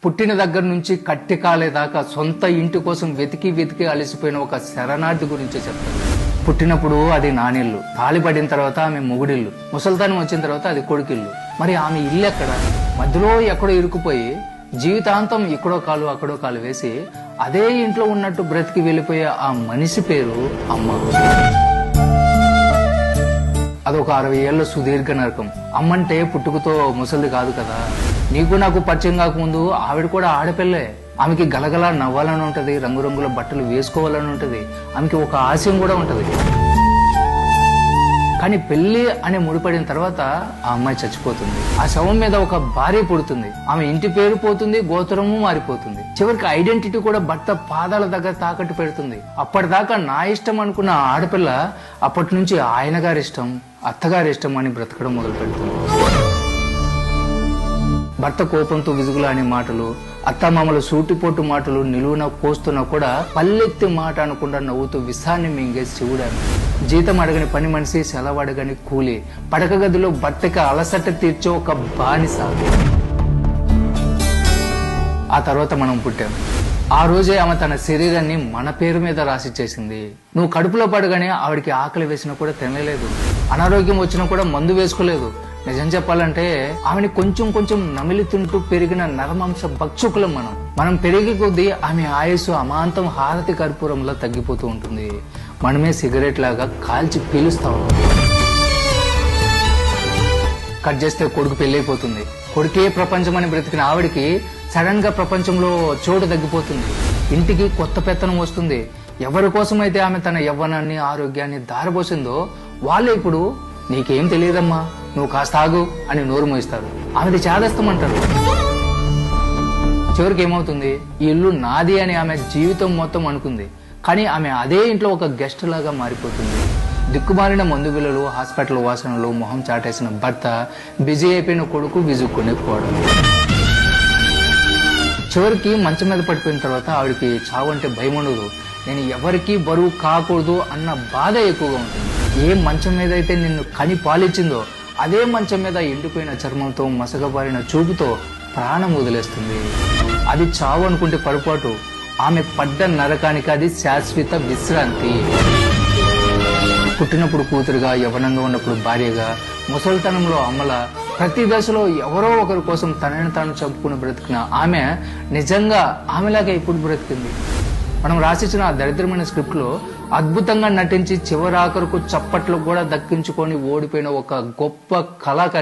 పుట్టిన దగ్గర నుంచి కట్టి కాలేదాకా సొంత ఇంటి కోసం వెతికి వెతికి అలసిపోయిన ఒక శరణార్థి గురించి చెప్తాను. పుట్టినప్పుడు అది నానిల్లు, తాళిపడిన తర్వాత ఆమె మొగుడిల్లు, ముసల్తానం వచ్చిన తర్వాత అది కొడుకిల్లు. మరి ఆమె ఇల్లు ఎక్కడ? మధ్యలో ఎక్కడో ఇరుకుపోయి జీవితాంతం ఇక్కడో కాలు అక్కడో కాలు వేసి అదే ఇంట్లో ఉన్నట్టు బ్రతికి వెళ్ళిపోయే ఆ మనిషి పేరు అమ్మ. అదొక 60 ఏళ్ల సుదీర్ఘ నరకం. అమ్మంటే పుట్టుకతో ముసలిది కాదు కదా. నీకు నాకు పరిచయం కాకముందు ఆవిడ కూడా ఆడపిల్లే. ఆమెకి గలగలా నవ్వాలని ఉంటది, రంగురంగుల బట్టలు వేసుకోవాలని ఉంటది, ఆమెకి ఒక ఆశయం కూడా ఉంటది. కానీ పెళ్లి అని ముడిపడిన తర్వాత ఆ అమ్మాయి చచ్చిపోతుంది. ఆ శవం మీద ఒక భార్య పుడుతుంది. ఆమె ఇంటి పేరు పోతుంది, గోత్రము మారిపోతుంది. చివరికి ఐడెంటిటీ కూడా భర్త పాదాల దగ్గర తాకట్టు పెడుతుంది. అప్పటిదాకా నా ఇష్టం అనుకున్న ఆడపిల్ల అప్పటి నుంచి ఆయన గారి ఇష్టం, అత్తగారి ఇష్టం అని బ్రతకడం మొదలు పెడుతుంది. భర్త కోపంతో విసుగులాని మాటలు, అత్తమామల సూటిపోటు మాటలు నిలువున కోస్తున్నా కూడా పల్లెత్తి మాట అనకుండా నవ్వుతూ విసాన్ని మింగే శివుడాను. జీతం అడగని పని మనిషి, సెలవు అడగని కూలి, పడక గదిలో భర్తకి అలసట తీర్చే ఒక బానిస. ఆ తర్వాత మనం పుట్టాం. ఆ రోజే ఆమె తన శరీరాన్ని మన పేరు మీద రాసిచ్చేసింది. నువ్వు కడుపులో పడగానే ఆవిడికి ఆకలి వేసినా కూడా తినలేదు, అనారోగ్యం వచ్చినా కూడా మందు వేసుకోలేదు. నిజం చెప్పాలంటే ఆమెని కొంచెం కొంచెం నమిలి తింటూ పెరిగిన నరమాంస భక్షకులం మనం పెరిగే కొద్దీ ఆమె ఆయుస్సు అమాంతం హారతి కర్పూరంలా తగ్గిపోతూ ఉంటుంది. మనమే సిగరెట్ లాగా కాల్చి పీలుస్తా ఉంటాం. కట్ చేస్తే కొడుకు పెళ్ళైపోతుంది. కొడుకే ప్రపంచం అని బ్రతికిన ఆవిడికి సడన్ గా ప్రపంచంలో చోటు తగ్గిపోతుంది. ఇంటికి కొత్త పెత్తనం వస్తుంది. ఎవరి కోసమైతే ఆమె తన యవ్వనాన్ని, ఆరోగ్యాన్ని దారబోసిందో వాళ్ళే ఇప్పుడు నీకేం తెలియదమ్మా, నువ్వు కాస్త ఆగు అని నోరు మోయిస్తారు. ఆమెది చేదస్తమంటారు. చివరికి ఏమవుతుంది? ఈ ఇల్లు నాది అని ఆమె జీవితం మొత్తం అనుకుంది. కానీ ఆమె అదే ఇంట్లో ఒక గెస్ట్ లాగా మారిపోతుంది. దిక్కుమాలిన మందు బిళ్ళలు, హాస్పిటల్ వాసనలు, మొహం చాటేసిన భర్త, బిజీ అయిపోయిన కొడుకు విజుక్కునే పోవడం. చివరికి మంచం మీద పడిపోయిన తర్వాత ఆవిడికి చావు అంటే భయం ఉండదు. నేను ఎవరికీ బరువు కాకూడదు అన్న బాధ ఎక్కువగా ఉంటుంది. ఏ మంచం మీద అయితే నిన్ను కని పాలిచ్చిందో అదే మంచం మీద ఎండిపోయిన చర్మంతో, మసగబారిన చూపుతో ప్రాణం వదిలేస్తుంది. అది చావు అనుకుంటే పొరపాటు. ఆమె పడ్డ నరకానికి అది శాశ్వత విశ్రాంతి. పుట్టినప్పుడు కూతురుగా, యవ్వనంగా ఉన్నప్పుడు భార్యగా, ముసలితనంలో అమ్మల, ప్రతి దశలో ఎవరో ఒకరి కోసం తనని తాను చంపుకుని బ్రతికిన ఆమె నిజంగా ఆమెలాగా ఇప్పుడు బ్రతికింది. మనం రాసిచ్చిన ఆ దరిద్రమైన స్క్రిప్ట్ లో అద్భుతంగా నటించి చివరాఖరుకు చప్పట్లు కూడా దక్కించుకొని ఓడిపోయిన ఒక గొప్ప కళాకారి.